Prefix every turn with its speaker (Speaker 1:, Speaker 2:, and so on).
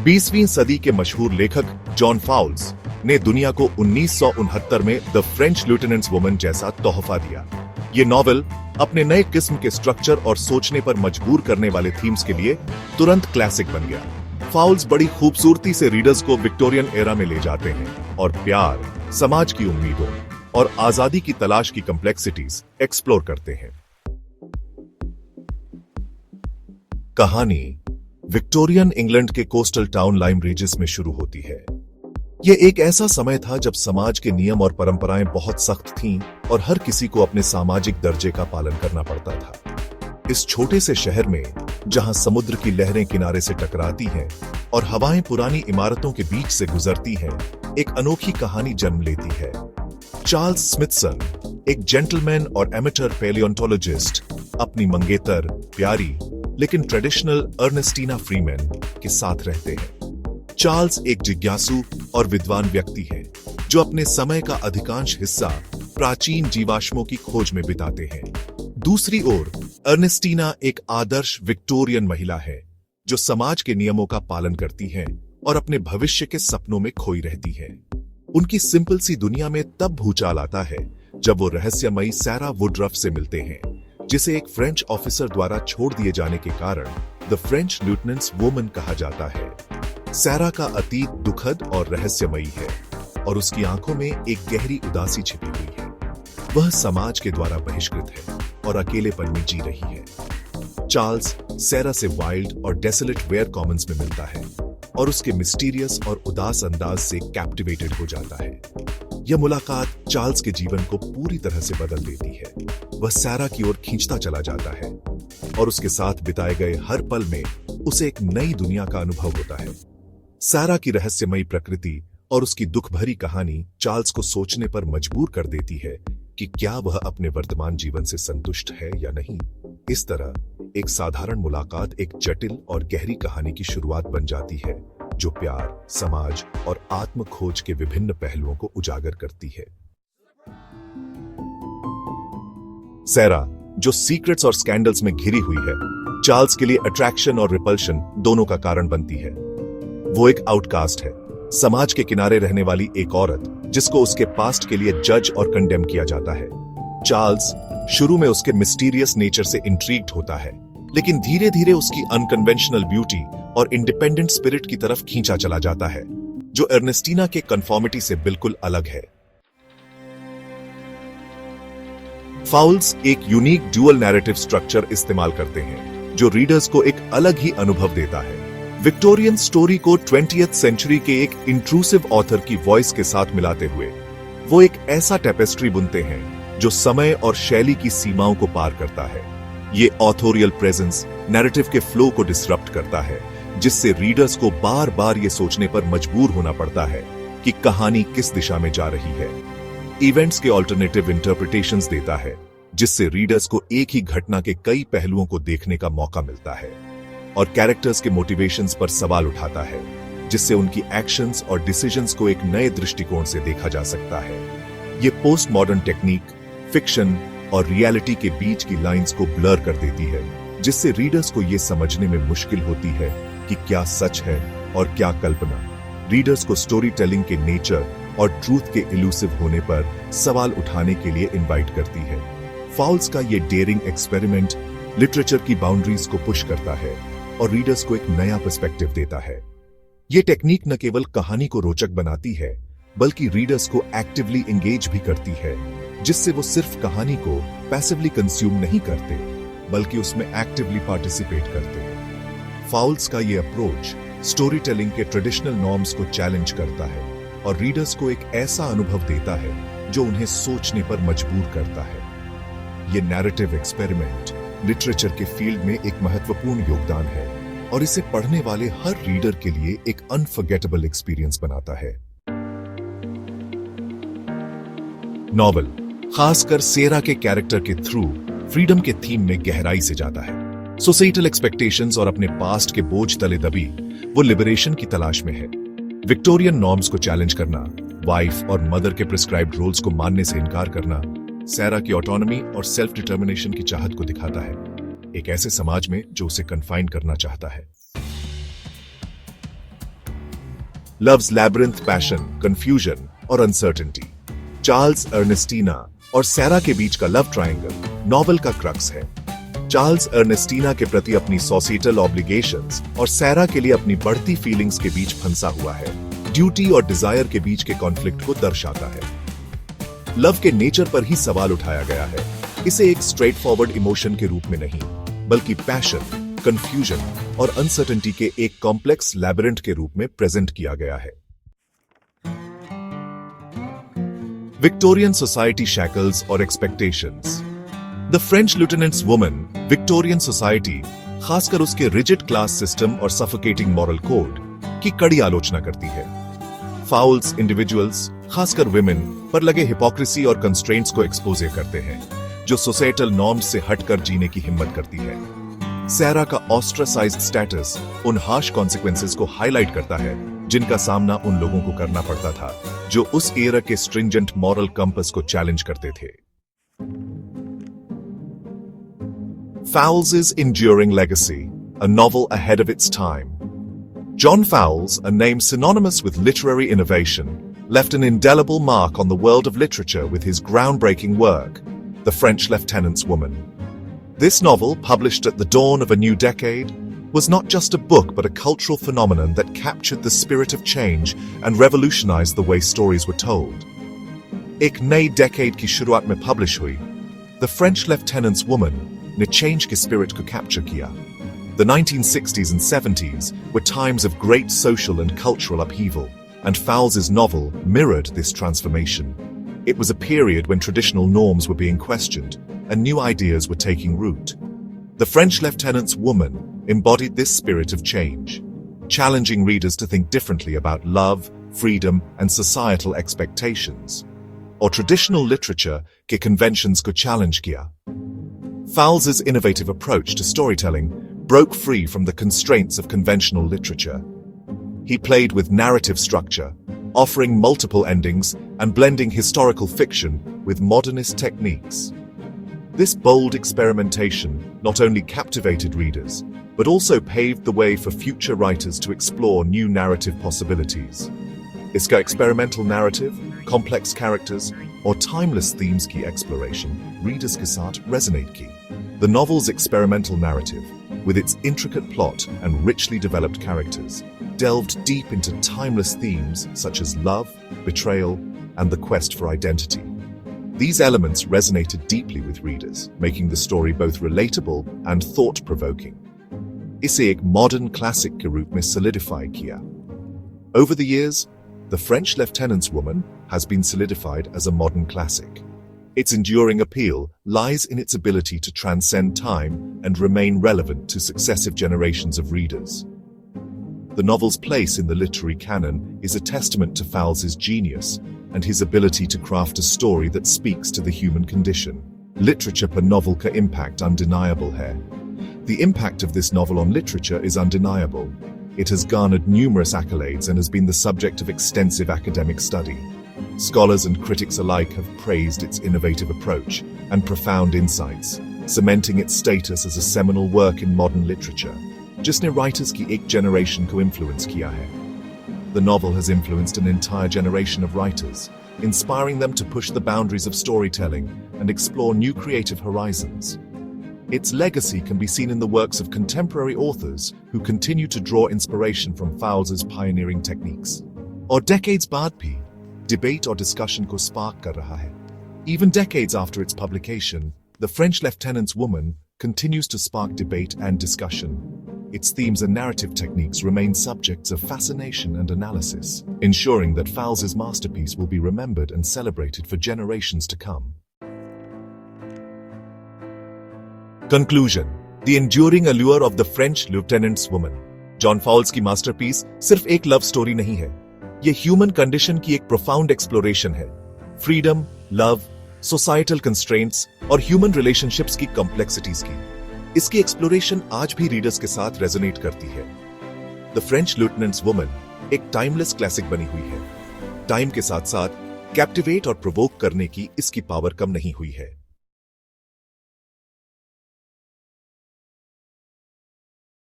Speaker 1: 20वीं सदी के मशहूर लेखक जॉन फाउल्स ने दुनिया को 1969 में द फ्रेंच लिeutenant's वुमन जैसा तोहफा दिया। ये नॉवेल अपने नए किस्म के स्ट्रक्चर और सोचने पर मजबूर करने वाले थीम्स के लिए तुरंत क्लासिक बन गया। फाउल्स बड़ी खूबसूरती से रीडर्स को विक्टोरियन एरा में ले जाते हैं और प्यार, समाज की उम्मीदों और आजादी की तलाश की कॉम्प्लेक्सिटीज एक्सप्लोर करते हैं। कहानी विक्टोरियन इंग्लैंड के कोस्टल टाउन लाइम रेजिस में शुरू होती है। यह एक ऐसा समय था जब समाज के नियम और परंपराएं बहुत सख्त थीं और हर किसी को अपने सामाजिक दर्जे का पालन करना पड़ता था। इस छोटे से शहर में, जहां समुद्र की लहरें किनारे से टकराती हैं और हवाएं पुरानी इमारतों के बीच से गुजरती हैं, एक अनोखी कहानी जन्म लेती है। चार्ल्स स्मिथसन, एक जेंटलमैन और एमेटर पैलियोंटोलॉजिस्ट, अपनी मंगेतर, प्यारी लेकिन ट्रेडिशनल अर्नेस्टीना फ्रीमैन के साथ रहते हैं। चार्ल्स एक जिज्ञासु और विद्वान व्यक्ति है जो अपने समय का अधिकांश हिस्सा प्राचीन जीवाश्मों की खोज में बिताते हैं। दूसरी ओर अर्नेस्टीना एक आदर्श विक्टोरियन महिला है जो समाज के नियमों का पालन करती है और अपने भविष्य के सपनों में खोई रहती है। उनकी सिंपल सी दुनिया में तब भूचाल आता है जब वो रहस्यमयी सैरा वुडरफ से मिलते हैं, जिसे एक फ्रेंच ऑफिसर द्वारा छोड़ दिए जाने के कारण द फ्रेंच लिeutenant's वुमन कहा जाता है। सैरा का अतीत दुखद और रहस्यमयी है और उसकी आंखों में एक गहरी उदासी छिपी हुई है। वह समाज के द्वारा बहिष्कृत है और अकेलेपन में जी रही है। चार्ल्स सैरा से वाइल्ड और डेसोलेट वेयर कॉमन्स में मिलता है और उसके मिस्टीरियस और उदास अंदाज से कैप्टिवेटेड हो जाता है। यह मुलाकात चार्ल्स के जीवन को पूरी तरह से बदल देती है। वह सैरा की ओर खींचता चला जाता है और उसके साथ बिताए गए हर पल में उसे एक नई दुनिया का अनुभव होता है। सैरा की रहस्यमयी प्रकृति और उसकी दुख भरी कहानी चार्ल्स को सोचने पर मजबूर कर देती है कि क्या वह अपने वर्तमान जीवन से संतुष्ट है या नहीं। इस तरह एक साधारण मुलाकात एक जटिल और गहरी कहानी की शुरुआत बन जाती है जो प्यार, समाज और आत्म खोज के विभिन्न पहलुओं को उजागर करती है। सैरा, जो सीक्रेट्स और स्कैंडल्स में घिरी हुई है, चार्ल्स के लिए अट्रैक्शन और रिपल्शन दोनों का कारण बनती है। वो एक आउटकास्ट है, समाज के किनारे रहने वाली एक औरत जिसको उसके पास्ट के लिए जज और कंडेम किया जाता है। चार्ल्स शुरू में उसके मिस्टीरियस नेचर से इंट्रीग्ड होता है, लेकिन धीरे धीरे उसकी अनकन्वेंशनल ब्यूटी और इंडिपेंडेंट स्पिरिट की तरफ खींचा चला जाता है, जो अर्नेस्टीना के कन्फॉर्मिटी से बिल्कुल अलग है। फाउल्स एक यूनिक ड्यूअल नैरेटिव स्ट्रक्चर इस्तेमाल करते हैं जो रीडर्स को एक अलग ही अनुभव देता है। विक्टोरियन स्टोरी को 20th सेंचुरी के एक इंट्रूसिव ऑथर की वॉइस के साथ मिलाते हुए वो एक ऐसा टेपेस्ट्री बुनते हैं जो समय और शैली की सीमाओं को पार करता है। ये ऑथोरियल प्रेजेंस नैरेटिव के फ्लो को डिसरप्ट करता है, जिससे रीडर्स को बार बार ये सोचने पर मजबूर होना पड़ता है कि कहानी किस दिशा में जा रही है। इवेंट्स के ऑल्टरनेटिव इंटरप्रिटेशंस देता है, जिससे रीडर्स को एक ही घटना के कई पहलुओं को देखने का मौका मिलता है और कैरेक्टर्स के मोटिवेशंस पर सवाल उठाता है, जिससे उनकी एक्शंस और डिसीजंस को एक नए दृष्टिकोण से देखा जा सकता है। ये पोस्ट मॉडर्न टेक्निक फिक्शन और रियलिटी के बीच की लाइंस को ब्लर कर देती है, जिससे रीडर्स को यह समझने में मुश्किल होती है कि क्या सच है और क्या कल्पना। रीडर्स को स्टोरी टेलिंग के नेचर और ट्रूथ के इल्यूसिव होने पर सवाल उठाने के लिए इनवाइट करती है। फाउल्स का ये डेयरिंग एक्सपेरिमेंट लिटरेचर की बाउंड्रीज को पुश करता है और रीडर्स को एक नया पर्सपेक्टिव देता है। ये टेक्निक न केवल कहानी को रोचक बनाती है, बल्कि रीडर्स को एक्टिवली एंगेज भी करती है, जिससे वो सिर्फ कहानी को पैसिवली कंज्यूम नहीं करते, बल्कि उसमें एक्टिवली पार्टिसिपेट करते हैं। फाउल्स का ये अप्रोच स्टोरी टेलिंग के ट्रेडिशनल नॉर्म्स को चैलेंज करता है और रीडर्स को एक ऐसा अनुभव देता है जो उन्हें सोचने पर मजबूर करता है। ये नैरेटिव एक्सपेरिमेंट लिटरेचर के फील्ड में एक महत्वपूर्ण योगदान है और इसे पढ़ने वाले हर रीडर के लिए एक अनफॉरगेटेबल एक्सपीरियंस बनाता है। नॉवेल खासकर सेरा के कैरेक्टर के थ्रू फ्रीडम के थीम में गहराई से जाता है। सोसाइटल एक्सपेक्टेशंस और अपने पास्ट के बोझ तले दबी वो लिबरेशन की तलाश में है। विक्टोरियन नॉर्म्स को चैलेंज करना, वाइफ और मदर के प्रिस्क्राइब्ड रोल्स को मानने से इनकार करना, सैरा की ऑटोनॉमी और सेल्फ डिटर्मिनेशन की चाहत को दिखाता है, एक ऐसे समाज में जो उसे कन्फाइन करना चाहता है। लव्स लैबिरिंथ पैशन, कंफ्यूजन और अनसर्टेनिटी। चार्ल्स अर्नेस्टीना और सैरा के बीच का लव ट्रायंगल नॉवल का क्रक्स है। चार्ल्स अर्नेस्टीना के प्रति अपनी सोसाइटल ऑब्लिगेशंस और सैरा के लिए अपनी बढ़ती फीलिंग्स के बीच फंसा हुआ है। ड्यूटी और डिजायर के बीच के कॉन्फ्लिक्ट को दर्शाता है। लव के नेचर पर ही सवाल उठाया गया है। इसे एक स्ट्रेट फॉरवर्ड इमोशन के रूप में नहीं, बल्कि पैशन, कंफ्यूजन और अनसर्टेनिटी के एक कॉम्प्लेक्स लैबिरिंथ के रूप में प्रेजेंट किया गया है। विक्टोरियन सोसाइटी शैकल्स और एक्सपेक्टेशंस। द फ्रेंच लिeutenant's वुमन विक्टोरियन सोसाइटी, खासकर उसके रिजिड क्लास सिस्टम और सफोकेटिंग मॉरल कोड की कड़ी आलोचना करती है। फाउल्स इंडिविजुअल्स, खासकर विमेन, पर लगे हिपोक्रेसी और कंस्ट्रेंट्स को एक्सपोज करते हैं, जो सोसाइटल नॉर्म्स से हटकर जीने की हिम्मत करती है। सैरा का ऑस्ट्रासाइज्ड स्टेटस उन हार्श कॉन्सिक्वेंसेस को हाईलाइट करता है जिनका सामना उन लोगों को करना पड़ता था जो उस एरा के स्ट्रिंजेंट मॉरल कंपस को चैलेंज करते थे। Fowls's enduring legacy, a novel ahead of its time. John Fowles, a name synonymous with literary innovation, left an indelible mark on the world of literature with his groundbreaking work, The French Lieutenant's Woman. This novel, published at the dawn of a new decade, was not just a book but a cultural phenomenon that captured the spirit of change and revolutionized the way stories were told. एक नई decade की शुरुआत में publish हुई, The French Lieutenant's Woman ने change के spirit को capture किया. The 1960s and 70s were times of great social and cultural upheaval, and Fowles's novel mirrored this transformation. It was a period when traditional norms were being questioned and new ideas were taking root. The French Lieutenant's Woman embodied this spirit of change, challenging readers to think differently about love, freedom, and societal expectations. और traditional literature के conventions को challenge किया. Fowles's innovative approach to storytelling broke free from the constraints of conventional literature. He played with narrative structure, offering multiple endings and blending historical fiction with modernist techniques. This bold experimentation not only captivated readers, but also paved the way for future writers to explore new narrative possibilities. इसका experimental narrative, complex characters, और timeless themes की exploration readers के साथ resonate की. The novel's experimental narrative, with its intricate plot and richly developed characters, delved deep into timeless themes such as love, betrayal, and the quest for identity. These elements resonated deeply with readers, making the story both relatable and thought-provoking. इसे एक modern classic के रूप में solidify किया. Over the years, The French Lieutenant's Woman has been solidified as a modern classic. Its enduring appeal lies in its ability to transcend time and remain relevant to successive generations of readers. The novel's place in the literary canon is a testament to Fowles's genius and his ability to craft a story that speaks to the human condition. Literature per novel ka impact undeniable hai. The impact of this novel on literature is undeniable. It has garnered numerous accolades and has been the subject of extensive academic study. Scholars and critics alike have praised its innovative approach and profound insights, cementing its status as a seminal work in modern literature. जिसने writers की एक generation को influence किया है. The novel has influenced an entire generation of writers, inspiring them to push the boundaries of storytelling and explore new creative horizons. Its legacy can be seen in the works of contemporary authors who continue to draw inspiration from Fowles's pioneering techniques. और decades बाद भी debate or discussion को spark कर रहा है. Even decades after its publication, The French Lieutenant's Woman continues to spark debate and discussion. Its themes and narrative techniques remain subjects of fascination and analysis, ensuring that Fowles's masterpiece will be remembered and celebrated for generations to come. Conclusion: The enduring allure of The French Lieutenant's Woman. John fowls की masterpiece सिर्फ एक love story नहीं है, ये human condition की एक profound exploration है. Freedom, love, societal constraints और ह्यूमन रिलेशनशिप्स की कॉम्प्लेक्सिटीज की. इसकी एक्सप्लोरेशन आज भी रीडर्स के साथ रेजोनेट करती है. द फ्रेंच लिeutenant's वुमन एक टाइमलेस क्लासिक बनी हुई है. टाइम के साथ साथ कैप्टिवेट और प्रोवोक करने की इसकी पावर कम नहीं हुई है.